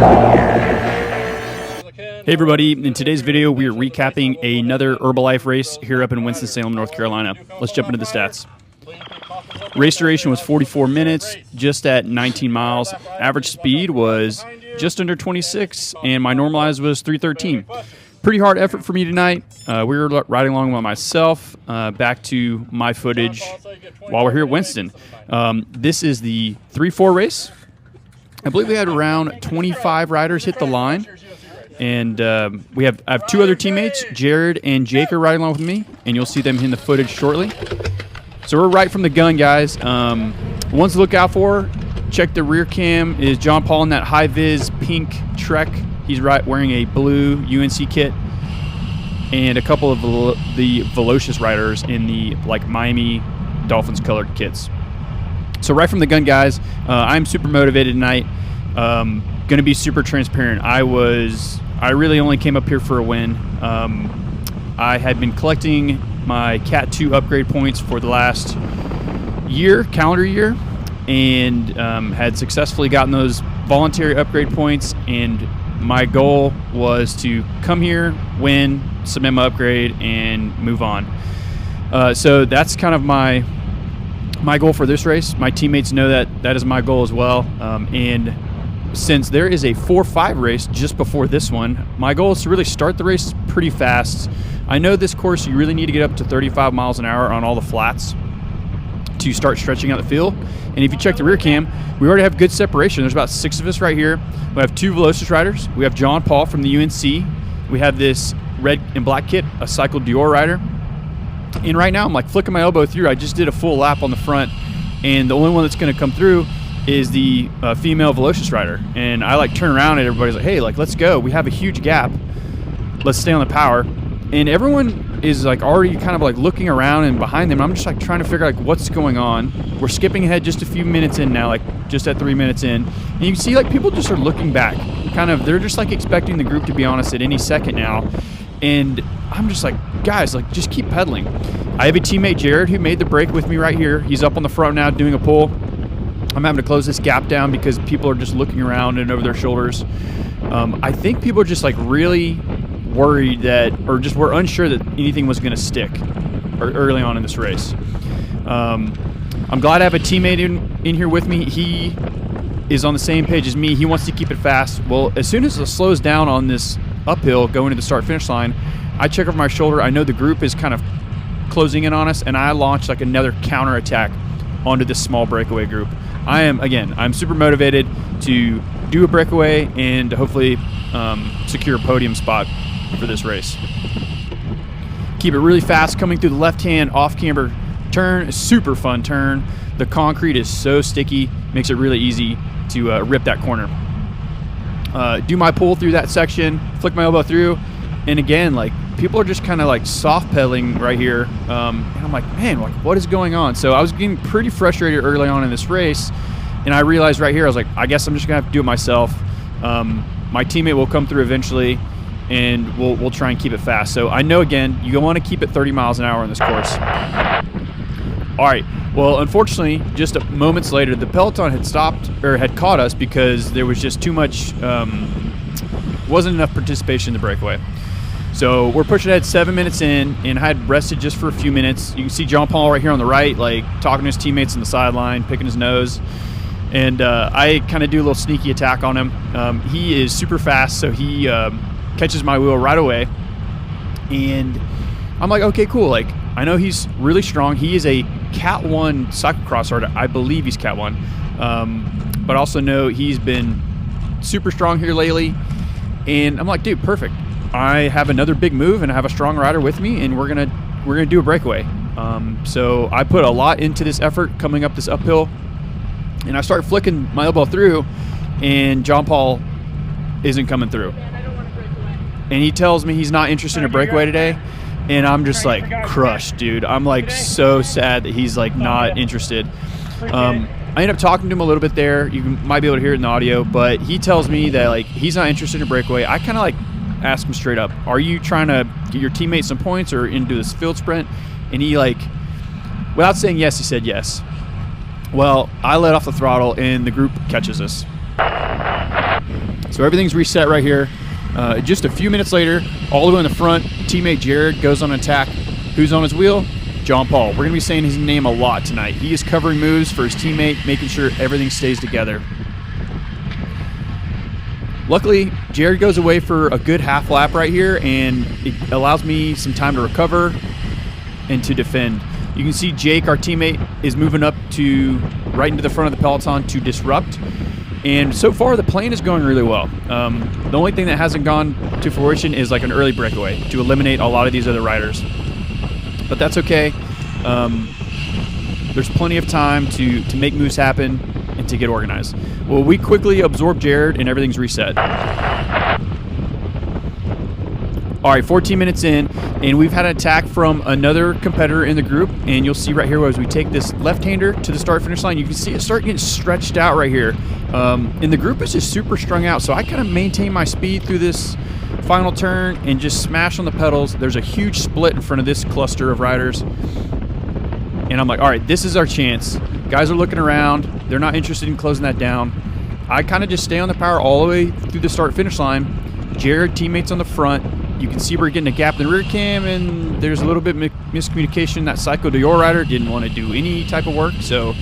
Hey everybody, in today's video we are recapping another Herbalife race here up in Winston-Salem, North Carolina. Let's jump into the stats. Race duration was 44 minutes, just at 19 miles. Average speed was just under 26, and my normalized was 313. Pretty hard effort for me tonight. We were riding along by myself, back to my footage while we're here at Winston. This is the 3-4 race. I believe we had around 25 riders hit the line. And I have two other teammates, Jared and Jake, are riding along with me, and you'll see them in the footage shortly. So we're right from the gun, guys. Ones to look out for, check the rear cam, is John Paul in that high-vis pink Trek. He's wearing a blue UNC kit, and a couple of the Velocious riders in the Miami Dolphins colored kits. So right from the gun, guys, I'm super motivated tonight. Going to be super transparent. I really only came up here for a win. I had been collecting my Cat 2 upgrade points for the last calendar year, and had successfully gotten those voluntary upgrade points, and my goal was to come here, win, submit my upgrade, and move on. So that's kind of my goal for this race. My teammates know that is my goal as well, and since there is a 4-5 race just before this one, my goal is to really start the race pretty fast. I know this course you really need to get up to 35 miles an hour on all the flats to start stretching out the field. And if you check the rear cam, we already have good separation. There's about 6 of us right here. We have 2 Velocious riders. We have John Paul from the UNC. We have this red and black kit, a Cycle Dior rider. And right now I'm flicking my elbow through. I just did a full lap on the front, and the only one that's going to come through is the female Velocious rider. And I turn around and everybody's like, hey, let's go. We have a huge gap. Let's stay on the power. And everyone is already kind of looking around and behind them. I'm just trying to figure out what's going on. We're skipping ahead just a few minutes in now, just at 3 minutes in. And you can see people just are looking back. They're just expecting the group to be on us at any second now. And I'm just guys, just keep pedaling. I have a teammate, Jared, who made the break with me right here. He's up on the front now doing a pull. I'm having to close this gap down because people are just looking around and over their shoulders. I think people are just really worried were unsure that anything was going to stick early on in this race. I'm glad I have a teammate in here with me. He is on the same page as me. He wants to keep it fast. Well, as soon as it slows down on this uphill going to the start-finish line, I check over my shoulder. I know the group is kind of closing in on us, and I launch another counter-attack onto this small breakaway group. I'm super motivated to do a breakaway and to hopefully secure a podium spot for this race. Keep it really fast, coming through the left-hand off-camber turn, a super fun turn. The concrete is so sticky, makes it really easy to rip that corner. Do my pull through that section, flick my elbow through, and again, people are just kind of soft pedaling right here. And I'm man, what is going on? So I was getting pretty frustrated early on in this race, and I realized right here, I was I guess I'm just gonna have to do it myself. My teammate will come through eventually, and we'll try and keep it fast. So I know, again, you want to keep it 30 miles an hour on this course. All right. Well, unfortunately, just moments later, the peloton had stopped or had caught us because there was just too much, wasn't enough participation in the breakaway. So we're pushing ahead 7 minutes in, and I had rested just for a few minutes. You can see John Paul right here on the right, talking to his teammates on the sideline, picking his nose. And I kind of do a little sneaky attack on him. He is super fast, so he catches my wheel right away. And I'm okay, cool. I know he's really strong. He is a Cat 1 cyclocross rider. I believe he's Cat 1. But also know he's been super strong here lately. And I'm dude, perfect. I have another big move, and I have a strong rider with me, and we're gonna do a breakaway. So I put a lot into this effort coming up this uphill, and I start flicking my elbow through, and John Paul isn't coming through. And he tells me he's not interested in a breakaway today, and I'm just crushed, dude. I'm so sad that he's not interested. I end up talking to him a little bit there. You might be able to hear it in the audio, but he tells me that he's not interested in a breakaway. I kind of ask him straight up, are you trying to get your teammates some points or into this field sprint? And he without saying yes, he said yes. Well, I let off the throttle and the group catches us. So everything's reset right here. Just a few minutes later, all the way in the front, teammate Jared goes on attack. Who's on his wheel? John Paul. We're going to be saying his name a lot tonight. He is covering moves for his teammate, making sure everything stays together. Luckily, Jared goes away for a good half lap right here, and it allows me some time to recover and to defend. You can see Jake, our teammate, is moving up to right into the front of the peloton to disrupt. And so far, the plan is going really well. The only thing that hasn't gone to fruition is like an early breakaway to eliminate a lot of these other riders. But that's okay. There's plenty of time to make moves happen and to get organized. Well, we quickly absorb Jared, and everything's reset. All right, 14 minutes in, and we've had an attack from another competitor in the group, and you'll see right here as we take this left-hander to the start-finish line, you can see it start getting stretched out right here. And the group is just super strung out, so I kind of maintain my speed through this final turn and just smash on the pedals. There's a huge split in front of this cluster of riders, and I'm like, all right, this is our chance. Guys are looking around. They're not interested in closing that down. I kind of just stay on the power all the way through the start-finish line. Jared, teammates on the front. You can see we're getting a gap in the rear cam, and there's a little bit miscommunication. That Psycho Dior rider didn't want to do any type of work, so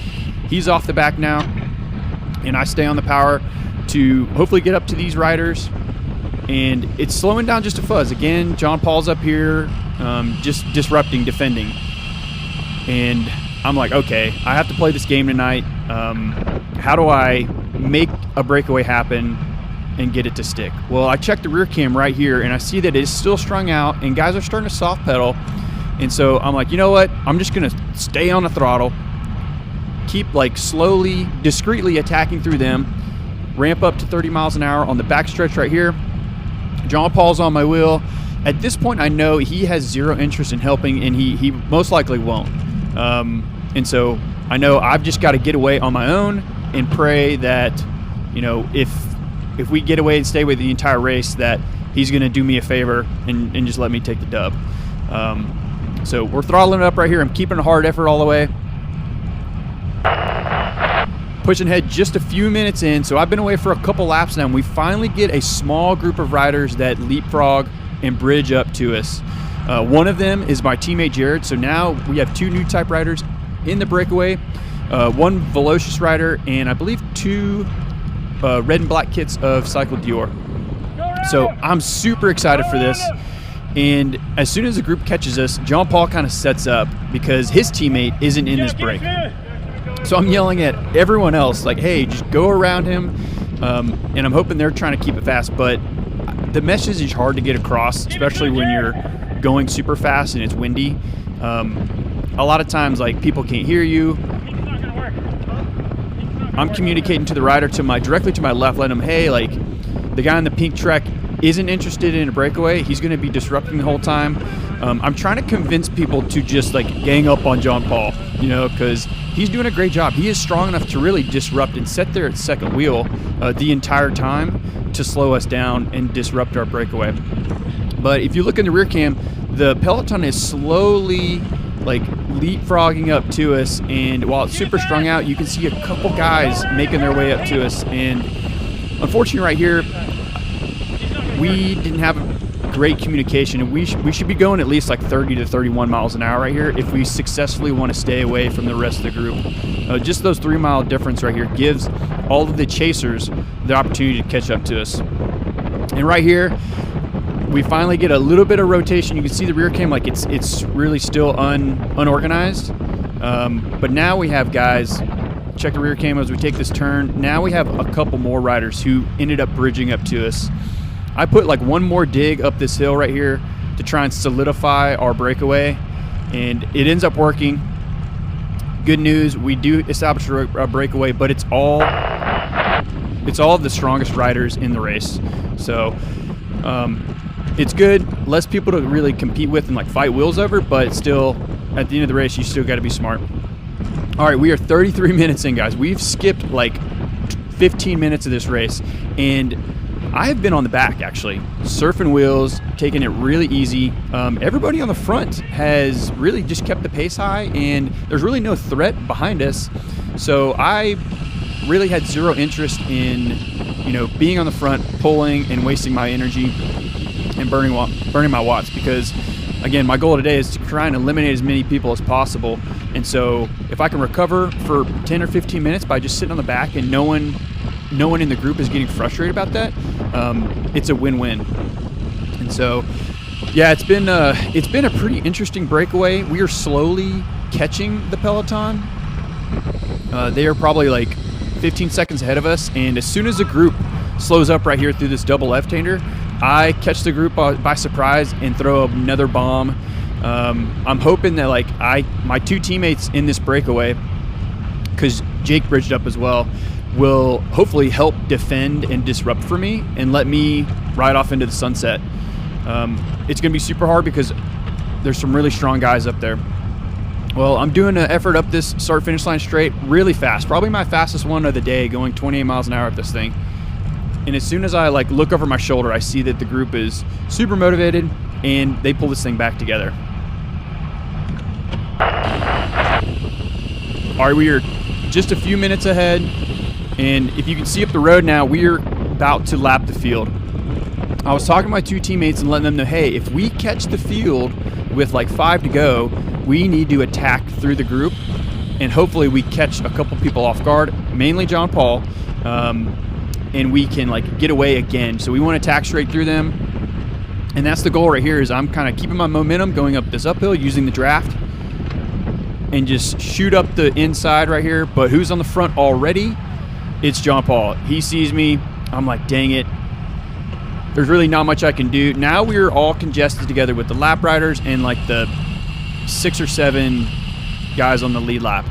he's off the back now, and I stay on the power to hopefully get up to these riders, and it's slowing down just a fuzz. Again, John Paul's up here just disrupting, defending, and I'm like, okay, I have to play this game tonight. How do I make a breakaway happen and get it to stick? Well, I checked the rear cam right here, and I see that it's still strung out, and guys are starting to soft pedal. And so I'm like, you know what? I'm just going to stay on the throttle, keep like slowly, discreetly attacking through them, ramp up to 30 miles an hour on the backstretch right here. John Paul's on my wheel. At this point, I know he has zero interest in helping, and he most likely won't. And so I know I've just got to get away on my own and pray that, you know, if we get away and stay with the entire race, that he's going to do me a favor and just let me take the dub. So we're throttling it up right here. I'm keeping a hard effort all the way. Pushing ahead just a few minutes in. So I've been away for a couple laps now, and we finally get a small group of riders that leapfrog and bridge up to us. One of them is my teammate Jared. So now we have two Newtype riders in the breakaway, one Velocious rider, and I believe two red and black kits of Cycle Dior. So I'm super excited for this. And as soon as the group catches us, John Paul kind of sets up because his teammate isn't in this break. So I'm yelling at everyone else like, hey, just go around him. And I'm hoping they're trying to keep it fast. But the message is hard to get across, especially when you're going super fast and it's windy. A lot of times, like, people can't hear you. I'm communicating to the rider directly to my left, letting him, hey, like, the guy in the pink Trek isn't interested in a breakaway. He's going to be disrupting the whole time. I'm trying to convince people to just, like, gang up on John Paul, you know, because he's doing a great job. He is strong enough to really disrupt and sit there at second wheel the entire time to slow us down and disrupt our breakaway. But if you look in the rear cam, the peloton is slowly, like, leapfrogging up to us, and while it's super strung out, you can see a couple guys making their way up to us. And unfortunately right here, we didn't have great communication, and we should be going at least like 30 to 31 miles an hour right here if we successfully want to stay away from the rest of the group. Just those 3 mile difference right here gives all of the chasers the opportunity to catch up to us. And right here, we finally get a little bit of rotation. You can see the rear cam, like, it's really still unorganized. But now we have guys, check the rear cam as we take this turn. Now we have a couple more riders who ended up bridging up to us. I put like one more dig up this hill right here to try and solidify our breakaway, and it ends up working. Good news, we do establish a breakaway, but it's all of the strongest riders in the race. So it's good. Less people to really compete with and like fight wheels over, but still, at the end of the race, you still got to be smart. All right, we are 33 minutes in, guys. We've skipped like 15 minutes of this race, and I have been on the back, actually, surfing wheels, taking it really easy. Everybody on the front has really just kept the pace high, and there's really no threat behind us. So I really had zero interest in, being on the front, pulling and wasting my energy and burning my watts, because again, my goal today is to try and eliminate as many people as possible. And so if I can recover for 10 or 15 minutes by just sitting on the back and no one in the group is getting frustrated about that, it's a win-win. And so, yeah, it's been a pretty interesting breakaway. We are slowly catching the peloton. They are probably like 15 seconds ahead of us, and as soon as the group slows up right here through this double left-hander, I catch the group by surprise and throw another bomb. I'm hoping that my two teammates in this breakaway, because Jake bridged up as well, will hopefully help defend and disrupt for me and let me ride off into the sunset. It's going to be super hard because there's some really strong guys up there. Well, I'm doing an effort up this start-finish line straight really fast, probably my fastest one of the day, going 28 miles an hour up this thing. And as soon as I look over my shoulder, I see that the group is super motivated and they pull this thing back together. All right, we are just a few minutes ahead, and if you can see up the road now, we are about to lap the field. I was talking to my two teammates and letting them know, hey, if we catch the field with 5 to go, we need to attack through the group, and hopefully we catch a couple people off guard, mainly John Paul, and we can get away again. So we want to attack straight through them, and that's the goal right here. Is I'm kind of keeping my momentum going up this uphill using the draft, and just shoot up the inside right here. But who's on the front already? It's John Paul. He sees me. I'm like, dang it. There's really not much I can do. Now we're all congested together with the lap riders and the 6 or 7 guys on the lead lap.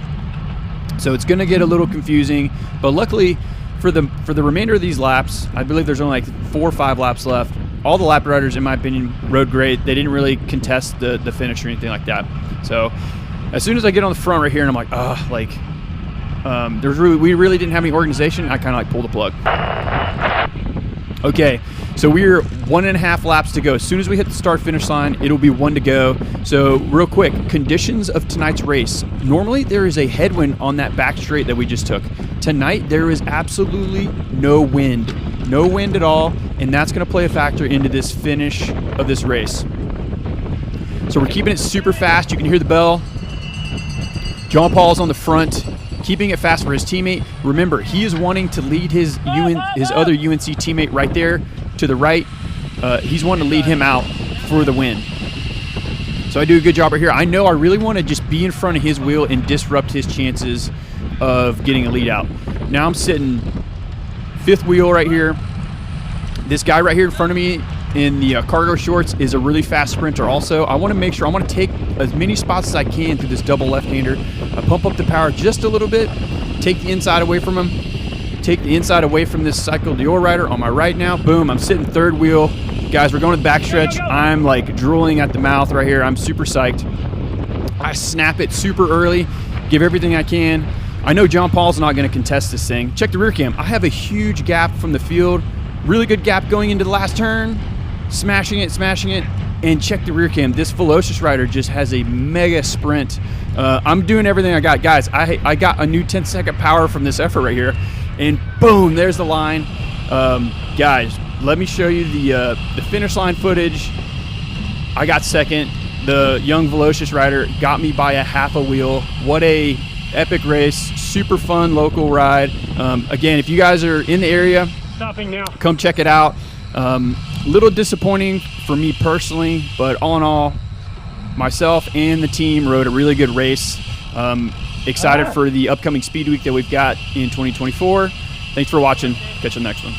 So it's going to get a little confusing, but luckily for the remainder of these laps, I believe there's only 4 or 5 laps left. All the lap riders, in my opinion, rode great. They didn't really contest the finish or anything like that. So as soon as I get on the front right here and I'm we really didn't have any organization, I kind of pull the plug. Okay, so we're 1.5 laps to go. As soon as we hit the start-finish line, it'll be 1 to go. So real quick, conditions of tonight's race. Normally there is a headwind on that back straight that we just took. Tonight there is absolutely no wind. No wind at all, and that's going to play a factor into this finish of this race. So we're keeping it super fast. You can hear the bell. John Paul's on the front, keeping it fast for his teammate. Remember, he is wanting to lead his other UNC teammate right there to the right. He's wanting to lead him out for the win. So I do a good job right here. I know I really want to just be in front of his wheel and disrupt his chances of getting a lead out. Now I'm sitting 5th wheel right here. This guy right here in front of me in the cargo shorts is a really fast sprinter also. I want to make sure, I want to take as many spots as I can through this double left-hander. I pump up the power just a little bit, take the inside away from him, take the inside away from this Cycle Dior rider on my right now. Boom, I'm sitting 3rd wheel. Guys, we're going to the back stretch. I'm drooling at the mouth right here. I'm super psyched. I snap it super early, give everything I can. I know John Paul's not going to contest this thing. Check the rear cam. I have a huge gap from the field. Really good gap going into the last turn. Smashing it, and check the rear cam. This Velocious rider just has a mega sprint. I'm doing everything I got. Guys, I got a new 10-second power from this effort right here, and boom, there's the line. Guys, let me show you the finish line footage. I got 2nd. The young Velocious rider got me by a half a wheel. What a epic race, super fun local ride. Again, if you guys are in the area, stopping now, come check it out. Little disappointing for me personally, but all in all, myself and the team rode a really good race. Excited for the upcoming Speed Week that we've got in 2024. Thanks for watching. Catch you on the next one.